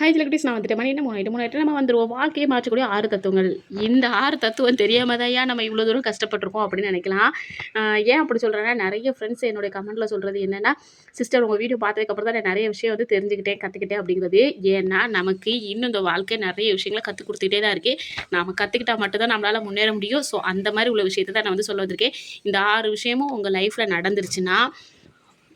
Hi ஜிலகுட்டீஸ், நான் வந்துட்டேன். மணி என்ன 3 நம்ம வந்துருவோம். வாழ்க்கையை மாற்றக்கூடிய 6 தத்துவங்கள். இந்த 6 தத்துவம் தெரியாம தான்யா நம்ம இவ்வளோ தூரம் கஷ்டப்பட்டுருக்கோம் அப்படின்னு நினைக்கலாம். ஏன் அப்படி சொல்கிறேன்னா, நிறைய ஃப்ரெண்ட்ஸ் என்னுடைய கமெண்ட்டில் சொல்கிறது என்னென்னா, சிஸ்டர் உங்கள் வீடியோ பார்த்ததுக்கப்புறம் தான் நான் நிறைய விஷயம் வந்து தெரிஞ்சுக்கிட்டேன், கற்றுக்கிட்டேன் அப்படிங்கிறது. ஏன்னா நமக்கு இன்னும் இந்த வாழ்க்கை நிறைய விஷயங்களை கற்றுக் கொடுத்துக்கிட்டே தான் இருக்குது. நம்ம கற்றுக்கிட்டா மட்டும்தான் நம்மளால் முன்னேற முடியும். ஸோ அந்த மாதிரி உள்ள விஷயத்தை தான் நான் வந்து சொல்ல வந்திருக்கேன். இந்த 6 விஷயமும் உங்கள் லைஃப்பில் நடந்துருச்சுன்னா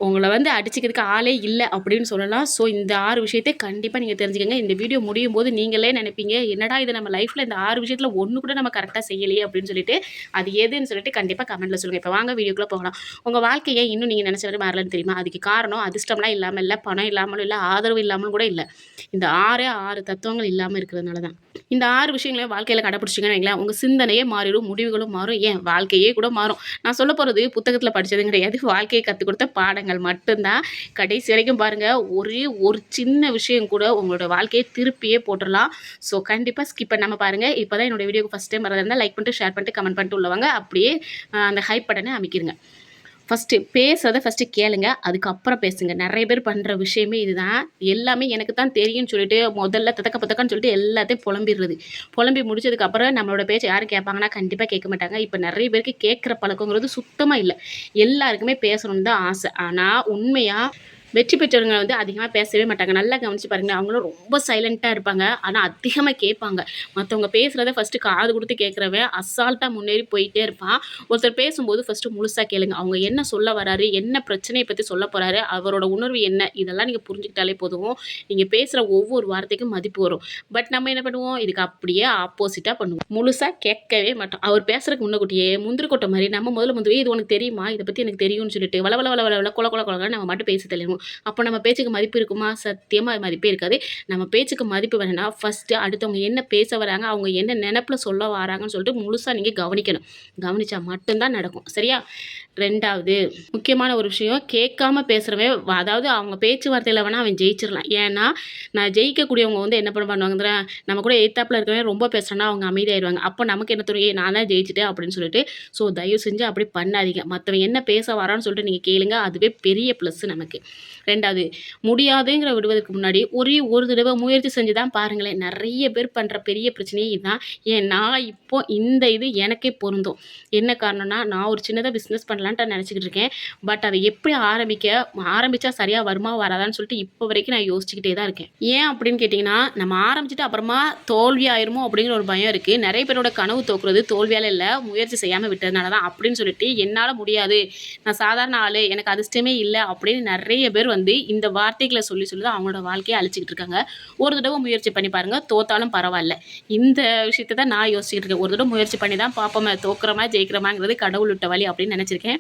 உங்களை வந்து அடிச்சுக்கிறதுக்கு ஆளே இல்லை அப்படின்னு சொல்லலாம். ஸோ இந்த 6 விஷயத்தை கண்டிப்பாக நீங்கள் தெரிஞ்சுக்கங்க. இந்த வீடியோ முடியும் போது நீங்களே நினைப்பீங்க, என்னடா இது நம்ம லைஃப்பில் இந்த 6 விஷயத்தில் ஒன்று கூட நம்ம கரெக்டாக செய்யலையே அப்படின்னு சொல்லிட்டு, அது எதுன்னு சொல்லிட்டு கண்டிப்பாக கமெண்ட்டில் சொல்லுங்கள். இப்போ வாங்க வீடியோக்குள்ளே போகலாம். உங்கள் வாழ்க்கையை இன்னும் நீங்கள் நினச்ச மாதிரி மாறலன்னு தெரியுமா? அதுக்கு காரணம் அதிர்ஷ்டம்லாம் இல்லாமல் இல்லை, பணம் இல்லாமலும் இல்லை, ஆதரவு இல்லாமலும் கூட இல்லை. இந்த 6 தத்துவங்கள் இல்லாமல் இருக்கிறதுனால தான். இந்த 6 விஷயங்களையும் வாழ்க்கையில் கடைப்பிடிச்சிங்கன்னு வைங்களேன், உங்கள் சிந்தனையே மாறிடும், முடிவுகளும் மாறும், ஏன் வாழ்க்கையே கூட மாறும். நான் சொல்ல போகிறது புத்தகத்தில் படித்ததும் கிடையாது, வாழ்க்கையை கற்றுக் கொடுத்த பாடங்கள் மட்டும்தான். கடைசி வரைக்கும் பாருங்கள், ஒரு சின்ன விஷயம் கூட உங்களோட வாழ்க்கையை திருப்பியே போட்டுடலாம். ஸோ கண்டிப்பாக ஸ்கிப் பண்ணாமல் பாருங்கள். இப்போ தான் என்னோட வீடியோக்கு ஃபஸ்ட் டைம் வரதா இருந்தால் லைக் பண்ணிட்டு, ஷேர் பண்ணிட்டு, கமெண்ட் பண்ணிட்டு உள்ளவங்க அப்படியே அந்த ஹைப் பட்டனை அமைக்கிருங்க. ஃபஸ்ட்டு பேசுறதை ஃபஸ்ட்டு கேளுங்க, அதுக்கப்புறம் பேசுங்க. நிறைய பேர் பண்ணுற விஷயமே இதுதான். எல்லாமே எனக்கு தான் தெரியும்னு சொல்லிட்டு முதல்ல பத்தக்கான்னு சொல்லிட்டு எல்லாத்தையும் புலம்பி முடிச்சதுக்கப்புறம் நம்மளோட பேச்சை யாரும் கேட்பாங்கன்னா கண்டிப்பாக கேட்க மாட்டாங்க. இப்போ நிறைய பேருக்கு கேட்குற பழக்கங்கிறது சுத்தமாக இல்லை. எல்லாருக்குமே பேசணும்னு தான் ஆசை. ஆனால் உண்மையாக வெற்றி பெற்றவங்க வந்து அதிகமாக பேசவே மாட்டாங்க. நல்லா கவனிச்சு பாருங்கள், அவங்களும் ரொம்ப சைலண்ட்டாக இருப்பாங்க. ஆனால் அதிகமாக கேட்பாங்க. மற்றவங்க பேசுகிறத ஃபஸ்ட்டு காது கொடுத்து கேட்குறவன் அசால்ட்டாக முன்னேறி போயிட்டே இருப்பான். ஒருத்தர் பேசும்போது ஃபஸ்ட்டு முழுசாக கேளுங்க. அவங்க என்ன சொல்ல வராரு, என்ன பிரச்சனையை பற்றி சொல்ல போகிறாரு, அவரோட உணர்வு என்ன, இதெல்லாம் நீங்கள் புரிஞ்சுக்கிட்டாலே போதும். நீங்கள் பேசுகிற ஒவ்வொரு வார்த்தைக்கும் மதிப்பு வரும். பட் நம்ம என்ன பண்ணுவோம், இதுக்கு அப்படியே ஆப்போசிட்டாக பண்ணுவோம். முழுசாக கேட்கவே மாட்டோம். அவர் பேசுகிறதுக்கு முன்னக்கூட்டியே முந்திரி கொட்டை மாதிரி நம்ம முதல்ல இது உனக்கு தெரியுமா, இதை பற்றி எனக்கு தெரியும்னு சொல்லிட்டு வள கொல நம்ம மட்டும் பேசி தள்ளிடுவோம். அப்போ நம்ம பேச்சுக்கு மதிப்பு இருக்குமா? சத்தியமாக மதிப்பே இருக்காது. நம்ம பேச்சுக்கு மதிப்பு வேணும்னா ஃபஸ்ட்டு அடுத்தவங்க என்ன பேச வராங்க, அவங்க என்ன நினைப்பில் சொல்ல வராங்கன்னு சொல்லிட்டு முழுசாக நீங்கள் கவனிக்கணும். கவனித்தா மட்டும்தான் நடக்கும். சரியா? 2வது முக்கியமான ஒரு விஷயம், கேட்காம பேசுகிறவன், அதாவது அவங்க பேச்சுவார்த்தையில் வேணால் அவன் ஜெயிச்சிடலாம். ஏன்னா நான் ஜெயிக்கக்கூடியவங்க வந்து என்ன பண்ணுவாங்க, நம்ம கூட எய்த்தாப்பில் இருக்கிறவங்க ரொம்ப பேசுகிறேன்னா அவங்க அமைதியாயிடுவாங்க. அப்போ நமக்கு என்ன தோணும், நான் தான் ஜெயிச்சிட்டேன் அப்படின்னு சொல்லிட்டு. ஸோ தயவு செஞ்சு அப்படி பண்ணாதீங்க. மற்றவன் என்ன பேச வரான்னு சொல்லிட்டு நீங்கள் கேளுங்க. அதுவே பெரிய ப்ளஸ் நமக்கு. 2வது முடியாதுங்கிற விடுவதற்கு முன்னாடி ஒரு தடவை முயற்சி செஞ்சு தான் பாருங்களேன். நிறைய பேர் பண்ணுற பெரிய பிரச்சனையே இதுதான். நான் இப்போ இந்த இது எனக்கே பொருந்தும். என்ன காரணம்னா, நான் ஒரு சின்னதாக பிஸ்னஸ் பண்ணலான்ட்டு நினச்சிக்கிட்டு இருக்கேன். பட் அதை எப்படி ஆரம்பித்தா சரியாக வருமா வராதான்னு சொல்லிட்டு இப்போ வரைக்கும் நான் யோசிச்சுக்கிட்டே தான் இருக்கேன். ஏன் அப்படின்னு கேட்டிங்கன்னா, நம்ம ஆரம்பிச்சுட்டு அப்புறமா தோல்வி ஆயிருமோ அப்படிங்கிற ஒரு பயம் இருக்குது. நிறைய பேரோட கனவு தோக்குறது தோல்வியால் இல்லை, முயற்சி செய்யாமல் விட்டதுனால தான். அப்படின்னு சொல்லிட்டு என்னால் முடியாது, நான் சாதாரண ஆள், எனக்கு அதிர்ஷ்டமே இல்லை அப்படின்னு நிறைய பேர் வந்து இந்த வார்த்தைகளை சொல்லி தான் அவங்களோட வாழ்க்கையை அழிச்சிக்கிட்டு இருக்காங்க. ஒரு தடவை முயற்சி பண்ணி பாருங்கள், தோத்தாலும் பரவாயில்ல. இந்த விஷயத்தை தான் நான் யோசிச்சுக்கிட்டு இருக்கேன். ஒரு தடவை முயற்சி பண்ணி தான் பார்ப்போமே, தோக்குறமா ஜெயிக்கிறமாங்கிறது கடவுள் விட்ட வழி அப்படின்னு நினச்சிருக்கேன்.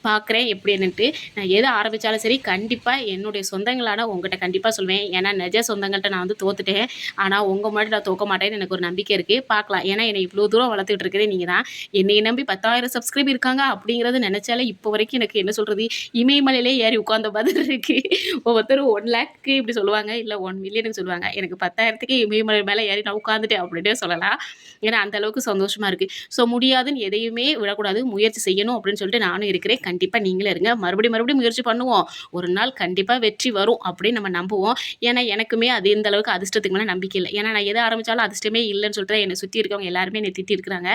பார்க்குறேன் எப்படி என்னன்ட்டு. நான் எது ஆரம்பித்தாலும் சரி, கண்டிப்பாக என்னுடைய சொந்தங்களான உங்கள்கிட்ட கண்டிப்பாக சொல்வேன். ஏன்னா நிஜ சொந்தங்கள்கிட்ட நான் வந்து தோத்துட்டேன். ஆனால் உங்கள் முன்னாடி நான் தோக்க மாட்டேன்னு எனக்கு ஒரு நம்பிக்கை இருக்குது. பார்க்கலாம். ஏன்னா என்னை இவ்வளோ தூரம் வளர்த்துக்கிட்டு இருக்கிறதே நீங்கள் தான். என்னை நம்பி 10,000 சப்ஸ்கிரைப் இருக்காங்க அப்படிங்கிறது நினச்சாலே இப்போ வரைக்கும் எனக்கு என்ன சொல்கிறது, இமயமலையிலே ஏறி உட்காந்த மாதிரி இருக்குது. ஒவ்வொருத்தரும் 1 லேக்கு இப்படி சொல்லுவாங்க, இல்லை 1 மில்லியனுக்கு சொல்லுவாங்க. எனக்கு 10,000க்கு இமயமலை மேலே ஏறி நான் உட்காந்துட்டேன் அப்படின்னே சொல்லலாம். ஏன்னா அந்தளவுக்கு சந்தோஷமாக இருக்குது. ஸோ முடியாதுன்னு எதையுமே விடக்கூடாது, முயற்சி செய்யணும் அப்படின்னு சொல்லிட்டு நானும் இருக்கிறேன். கண்டிப்பாக நீங்களே இருங்க. மறுபடியும் முயற்சி பண்ணுவோம். ஒரு நாள் கண்டிப்பாக வெற்றி வரும் அப்படின்னு நம்ம நம்புவோம். ஏன்னா எனக்குமே அது இந்த அளவுக்கு அதிர்ஷ்டத்துக்கு மேலே நம்பிக்கை இல்லை. ஏன்னா நான் எதை ஆரம்பித்தாலும் அதிர்ஷ்டமே இல்லைன்னு சொல்லிட்டு என்னை சுற்றி இருக்கவங்க எல்லாருமே என்னை திட்டி இருக்கிறாங்க.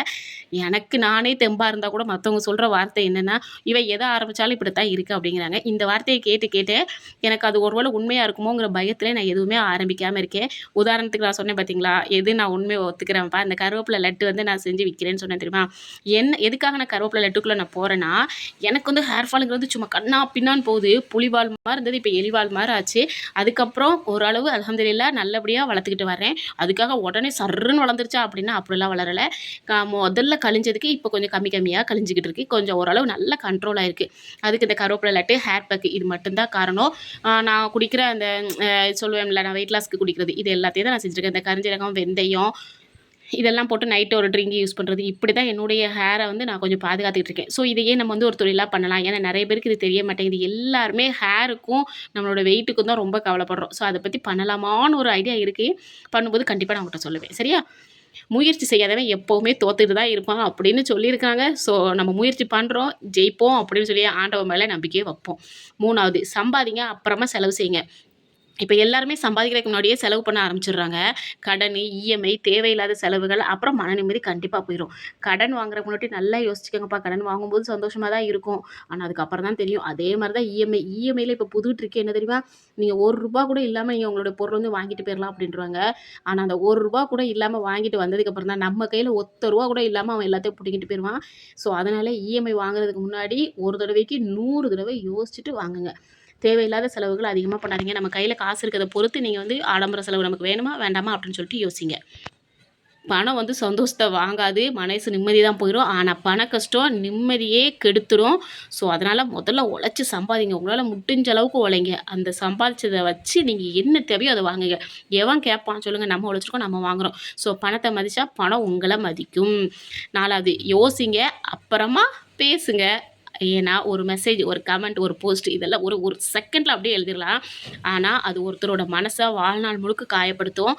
எனக்கு நானே தெம்பாக இருந்தால் கூட மற்றவங்க சொல்கிற வார்த்தை என்னென்னா, இவன் எதை ஆரம்பித்தாலும் இப்படி தான் இருக்குது அப்படிங்கிறாங்க. இந்த வார்த்தையை கேட்டு எனக்கு அது ஒருவேளை உண்மையாக இருக்குமோங்கிற பயத்தில் நான் எதுவுமே ஆரம்பிக்காமல் இருக்கேன். உதாரணத்துக்கு நான் சொன்னேன் பார்த்தீங்களா, நான் உண்மையை ஒத்துக்கிறேன்ப்பா, இந்த கருவேப்பிலை லட்டு வந்து நான் செஞ்சு விற்கிறேன்னு சொன்னேன் தெரியுமா? எதுக்காக நான் கருவேப்பிலை லட்டுக்குள்ளே நான் போகிறேன்னா, எனக்கு வந்து ஹேர் ஃபாலுங்கிறது சும்மா கண்ணா பின்னான்னு போகுது. புலிவால் மாதிரி இருந்தது, இப்போ எலிவால் மாதிரி ஆச்சு. அதுக்கப்புறம் ஓரளவு அல்ஹம்துலில்லாஹ் நல்லபடியாக வளர்த்துக்கிட்டு வரேன். அதுக்காக உடனே சர்ருன்னு வளர்ந்துருச்சா அப்படின்னா அப்படிலாம் வளரலை. முதல்ல கழிஞ்சதுக்கு இப்போ கொஞ்சம் கம்மியாக கழிஞ்சிக்கிட்டு இருக்குது. கொஞ்சம் ஓரளவு நல்லா கண்ட்ரோல் ஆகிருக்கு. அதுக்கு இந்த கருவேப்பிலை லட்டு, ஹேர் பேக்கு இது மட்டும்தான் காரணம். நான் குடிக்கிற அந்த சொல்லுவேன்ல, நான் வெயிட் லாஸ்க்கு குடிக்கிறது, இது எல்லாத்தையும் தான் நான் செஞ்சுருக்கேன். இந்த கரிஞ்சீரகம், வெந்தயம் இதெல்லாம் போட்டு நைட்டு ஒரு ட்ரிங்க் யூஸ் பண்ணுறது, இப்படி தான் என்னுடைய ஹேரை வந்து நான் கொஞ்சம் பாதுகாத்துக்கிட்டு இருக்கேன். ஸோ இதையே நம்ம வந்து ஒரு தொழிலாக பண்ணலாம். ஏன்னா நிறைய பேருக்கு இது தெரிய மாட்டேங்குது. எல்லாருமே ஹேருக்கும் நம்மளோட வெயிட்டுக்கும் தான் ரொம்ப கவலைப்படுறோம். ஸோ அதை பற்றி பண்ணலாமான்னு ஒரு ஐடியா இருக்குது. பண்ணும்போது கண்டிப்பாக நான் உங்கள்கிட்ட சொல்லுவேன். சரியா? முயற்சி செய்யாதவன் எப்போவுமே தோத்துட்டு தான் இருப்பான் அப்படின்னு சொல்லியிருக்காங்க. ஸோ நம்ம முயற்சி பண்ணுறோம், ஜெயிப்போம் அப்படின்னு சொல்லி ஆண்டவன் மேலே நம்பிக்கையை வைப்போம். 3வது சம்பாதிங்க, அப்புறமா செலவு செய்யுங்க. இப்போ எல்லாருமே சம்பாதிக்கிறதுக்கு முன்னாடியே செலவு பண்ண ஆரம்பிச்சிடுறாங்க. கடன், இஎம்ஐ, தேவையில்லாத செலவுகள், அப்புறம் மன நிம்மதி கண்டிப்பா போயிரும். கடன் வாங்குறதுக்கு முன்னாடி நல்லா யோசிச்சுக்கோங்கப்பா. கடன் வாங்கும்போது சந்தோஷமா தான் இருக்கும். ஆனா அதுக்கப்புறம் தான் தெரியும். அதே மாரி தான் இஎம்ஐ. இஎம்ஐல இப்போ புது ட்ரிக் என்ன தெரியுமா? நீங்க ரூ. 1 கூட இல்லாம நீங்க உங்களுடைய பொருள் வந்து வாங்கிட்டு போயிரலாம் அப்படின்ருவாங்க. ஆனா அந்த ரூ. 1 கூட இல்லாம வாங்கிட்டு வந்ததுக்கப்புறம் தான் நம்ம கையில ரூ. 1 கூட இல்லாம அவன் எல்லாத்தையும் புடுங்கிட்டு போயிருவான். ஸோ அதனால இஎம்ஐ வாங்குறதுக்கு முன்னாடி ஒரு தடவைக்கு 100 தடவை யோசிச்சுட்டு வாங்குங்க. தேவையில்லாத செலவுகள் அதிகமா பண்ணாதீங்க. நம்ம கையில காசு இருக்கிறத பொறுத்து நீங்க வந்து ஆடம்பர செலவு நமக்கு வேணுமா? வேண்டாமா? அப்படின்னு சொல்லிட்டு யோசிங்க. பணம் வந்து சந்தோஷத்த வாங்காது. மனசு நிம்மதி தான் போயிரும். ஆனா பண கஷ்டம் நிம்மதியே கெடுத்துரும். ஸோ அதனால முதல்ல உழைச்சு சம்பாதிங்க. உங்களால முடிஞ்ச அளவுக்கு உழைங்க. அந்த சம்பாதிச்சத வச்சு நீங்க என்ன தேவையோ அத வாங்குங்க. எவன் கேட்பான் சொல்லுங்க? நம்ம உழைச்சிருக்கோம், நம்ம வாங்குறோம். ஸோ பணத்த மதிச்சா பணம் உங்கள மதிக்கும். 4வது யோசிங்க. அப்புறமா பேசுங்க. ஏன்னா ஒரு மெசேஜ், ஒரு கமெண்ட், ஒரு போஸ்ட் இதெல்லாம் ஒரு ஒரு செகண்ட்ல அப்படியே எழுதிடலாம். ஆனா அது ஒருத்தரோட மனச வாழ்நாள் முழுக்க காயப்படுத்தும்.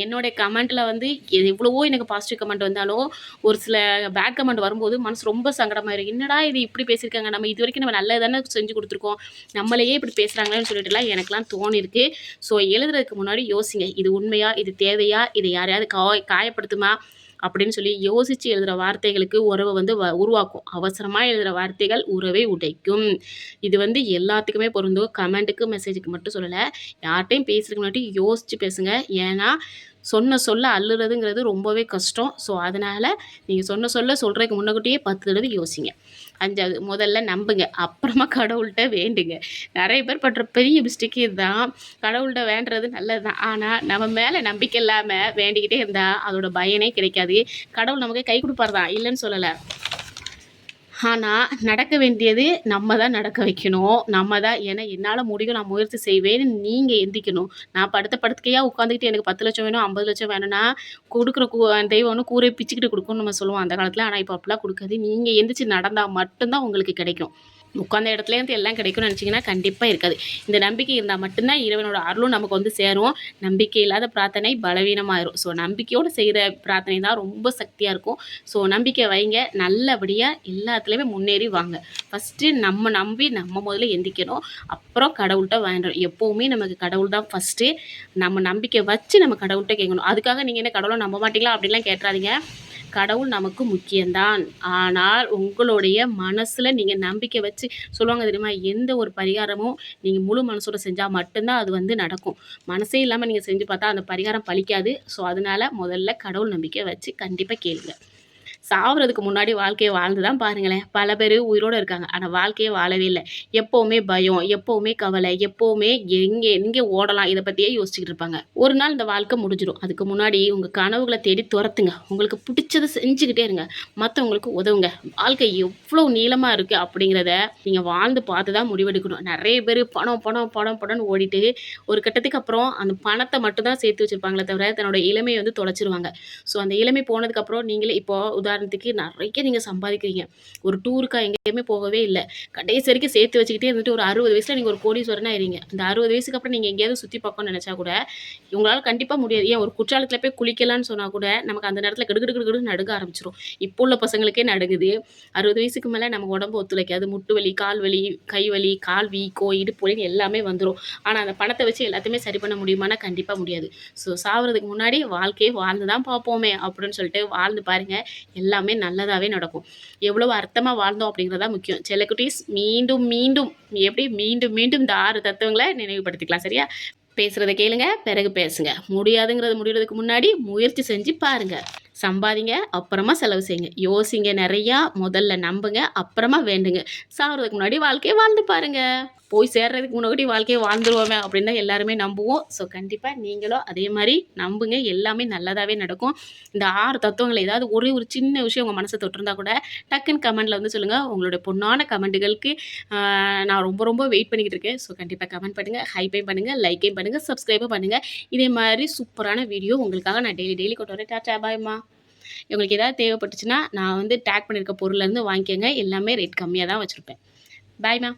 என்னுடைய கமெண்ட்ல வந்து எவ்வளவோ எனக்கு பாசிட்டிவ் கமெண்ட் வந்தாலும், ஒரு சில பேட் கமெண்ட் வரும்போது மனசு ரொம்ப சங்கடமாயிரும். என்னடா இது இப்படி பேசியிருக்காங்க, நம்ம இதுவரைக்கும் நம்ம நல்லது தானே செஞ்சு குடுத்துருக்கோம். நம்மளையே இப்படி பேசுறாங்களேன்னு சொல்லிட்டுலாம் எனக்கெல்லாம் தோணியிருக்கு. ஸோ எழுதுறதுக்கு முன்னாடி யோசிங்க. இது உண்மையா? இது தேவையா? இது யாரையாவது காயப்படுத்துமா? அப்படின்னு சொல்லி யோசிச்சு எழுதுற வார்த்தைகளுக்கு உறவை வந்து உருவாக்கும். அவசரமா எழுதுற வார்த்தைகள் உறவை உடைக்கும். இது வந்து எல்லாத்துக்குமே பொருந்தும். கமெண்ட்டுக்கு, மெசேஜுக்கு மட்டும் சொல்லல. யார்ட்டயும் பேசுறதுக்கு முன்னாடி யோசிச்சு பேசுங்க. ஏன்னா சொன்ன சொல்ல அள்ளுறதுங்கிறது ரொம்பவே கஷ்டம். ஸோ அதனால நீங்க சொன்ன சொல்ல சொல்றதுக்கு முன்னக்கூட்டியே 10 தடவை யோசிங்க. 5வது முதல்ல நம்புங்க. அப்புறமா கடவுள்ட்ட வேண்டுங்க. நெறைய பேர் பண்ற பெரிய மிஸ்டேக் இதுதான். கடவுள்ட்ட வேண்டுறது நல்லது தான். ஆனா நம்ம மேல நம்பிக்கை இல்லாம வேண்டிக்கிட்டே இருந்தா அதோட பயனே கிடைக்காது. கடவுள் நமக்கு கை குடுப்பார் தான், இல்லன்னு சொல்லல. ஆனா, நடக்க வேண்டியது நம்ம தான் நடக்க வைக்கணும். நம்ம தான் ஏன்னா என்னால முடியும், நான் முயற்சி செய்வேன்னு நீங்க எந்திக்கணும். நான் படுத்த படுக்கையா உட்காந்துக்கிட்டு எனக்கு 10,00,000 வேணும், 50,00,000 வேணும்னா, குடுக்குற தெய்வம் ஒண்ணு கூரைய பிச்சுக்கிட்டு குடுக்கும்னு நம்ம சொல்லுவோம் அந்த காலத்துல. ஆனா இப்ப அப்படிலாம் குடுக்காது. நீங்க எந்திரிச்சு நடந்தா மட்டும் தான் உங்களுக்கு கிடைக்கும். உட்காந்த இடத்துலேருந்து எல்லாம் கிடைக்கும்னு நினச்சிங்கன்னா கண்டிப்பா இருக்காது. இந்த நம்பிக்கை இருந்தா மட்டும் தான் இறைவனோட அருளும் நமக்கு வந்து சேரும். நம்பிக்கை இல்லாத பிரார்த்தனை பலவீனமாயிரும். ஸோ நம்பிக்கையோடு செய்ற பிரார்த்தனை தான் ரொம்ப சக்தியா இருக்கும். ஸோ நம்பிக்கை வைங்க. நல்லபடியா எல்லாத்துலயுமே முன்னேறி வாங்க. ஃபர்ஸ்ட்டு நம்ம நம்பி நம்ம முதல்ல எந்திரிக்கணும். அப்புறம் கடவுள்ட்ட வேண்டணும். எப்பவுமே நமக்கு கடவுள் தான் ஃபர்ஸ்ட்டு. நம்ம நம்பிக்கை வச்சு நம்ம கடவுள்ட்ட கேட்கணும். அதுக்காக நீங்க என்ன கடவுள நம்ப மாட்டீங்களா? அப்படின்லாம் கேட்றாதீங்க. கடவுள் நமக்கு முக்கியம்தான். ஆனால் உங்களுடைய மனசுல நீங்க நம்பிக்கை வச்சு சொல்லுவாங்க தெரியுமா? எந்த ஒரு பரிகாரமும் நீங்க முழு மனசோட செஞ்சா மட்டும் தான் அது வந்து நடக்கும். மனசே இல்லாம நீங்க செஞ்சு பார்த்தா அந்த பரிகாரம் பலிக்காது. ஸோ அதனால முதல்ல கடவுள் நம்பிக்கை வச்சு கண்டிப்பா கேளுங்க. சாவறதுக்கு முன்னாடி வாழ்க்கைய வாழ்ந்து தான் பாருங்களேன். பல பேரு உயிரோட இருக்காங்க. ஆனா வாழ்க்கைய வாழவே இல்ல. எப்பவுமே பயம், எப்பவுமே கவலை, எப்பவுமே எங்க எங்க ஓடலாம் இத பத்தியே யோசிச்சுக்கிட்டு இருப்பாங்க. ஒரு நாள் இந்த வாழ்க்கை முடிஞ்சிரும். அதுக்கு முன்னாடி உங்க கனவுகள தேடி துரத்துங்க. உங்களுக்கு பிடிச்சத செஞ்சுக்கிட்டே இருங்க. மத்தவங்களுக்கு உதவுங்க. வாழ்க்கை எவ்ளோ நீளமா இருக்கு அப்படிங்கிறத நீங்க வாழ்ந்து பார்த்து தான் முடிவெடுக்கணும். நெறைய பேரு பணம், பணம், பணம், பணம்னு ஓடிட்டு ஒரு கட்டத்துக்கு அப்புறம் அந்த பணத்த மட்டும் தான் சேர்த்து வச்சிருப்பாங்களே தவிர, தன்னோட இளமைய வந்து தொலைச்சிருவாங்க. ஸோ அந்த இளமை போனதுக்கப்புறம் நீங்களே இப்போ உதாரணத்துக்கு நெறைய நீங்க சம்பாதிக்கிறீங்க. ஒரு டூருக்கா எங்கேயுமே போகவே இல்ல. கடைசி வரைக்கும் சேர்த்து வச்சுக்கிட்டே இருந்துட்டு ஒரு 60 வயசுல நீங்க ஒரு கோடீஸ்வரனா ஆயிறீங்க. அந்த 60 வயசுக்கு அப்புறம் நீங்க எங்கேயாவது சுத்தி பார்க்கணும்னு நெனச்சா கூட, உங்களால கண்டிப்பா முடியாது. ஏன் ஒரு குற்றாலத்துல போய் குளிக்கலான்னு சொன்னா கூட, நமக்கு அந்த நேரத்துல கிடுகிடுகிடுன்னு நடுங்க ஆரம்பிச்சுரும். இப்போ உள்ள பசங்களுக்கே நடுங்குது. 60 வயசுக்கு மேல நம்ம உடம்பு ஒத்துழைக்காது. முட்டு வலி, கால் வலி, கை வலி, கால் வீக்கம், இடுப்பு வலின்னு எல்லாமே வந்துரும். ஆனா அந்த பணத்த வச்சு எல்லாத்தையுமே சரி பண்ண முடியுமான்னா, கண்டிப்பா முடியாது. ஸோ சாவறதுக்கு முன்னாடி வாழ்க்கைய வாழ்ந்து தான் பார்ப்போமே! அப்படின்னு சொல்லிட்டு வாழ்ந்து பாருங்க. எல்லாமே நல்லதாவே நடக்கும். எவ்வளவு அர்த்தமா வாழ்ந்தோம் அப்படிங்கிறது தான் முக்கியம். செல்லக்குட்டீஸ் மீண்டும், மீண்டும் எப்படி மீண்டும், மீண்டும் இந்த 6 தத்துவங்கள நினைவுபடுத்திக்கலாம். சரியா? பேசுறத கேளுங்க, பிறகு பேசுங்க. முடியாதுங்கிறது முடியறதுக்கு முன்னாடி முயற்சி செஞ்சு பாருங்க. சம்பாதிங்க, அப்புறமா செலவு செய்யுங்க. யோசிங்க நெறையா, முதல்ல நம்புங்க, அப்புறமா வேண்டுங்க. சாவறதுக்கு முன்னாடி வாழ்க்கைய வாழ்ந்து பாருங்க. போய் சேர்றதுக்கு முன்னாடி வாழ்க்கைய வாழ்ந்துருவோமே அப்படின்னு தான் எல்லாருமே நம்புவோம். ஸோ கண்டிப்பா நீங்களும் அதே மாரி நம்புங்க. எல்லாமே நல்லதாவே நடக்கும். இந்த 6 தத்துவங்கள்ல ஏதாவது ஒரே ஒரு சின்ன விஷயம் உங்க மனச தொட்டிருந்தா கூட, டக்குன்னு கமெண்ட்ல வந்து சொல்லுங்க. உங்களுடைய பொன்னான கமெண்ட்டுகளுக்கு நான் ரொம்ப ரொம்ப வெயிட் பண்ணிக்கிட்டு இருக்கேன். ஸோ கண்டிப்பா கமெண்ட் பண்ணுங்க, ஹைப்பையும் பண்ணுங்க, லைக்கையும் பண்ணுங்க, சப்ஸ்கிரைபும் பண்ணுங்க. இதே மாரி சூப்பரான வீடியோ உங்களுக்காக நான் டெய்லி டெய்லி கொண்டு வரேன். டாட்டா பாய்ம்மா. உங்களுக்கு ஏதாவது தேவைப்பட்டுச்சுன்னா, நான் வந்து டேக் பண்ணியிருக்க பொருள்லேருந்து வாங்கிக்கங்க. எல்லாமே ரேட் கம்மியா தான் வச்சிருப்பேன். பாய்ம்மா.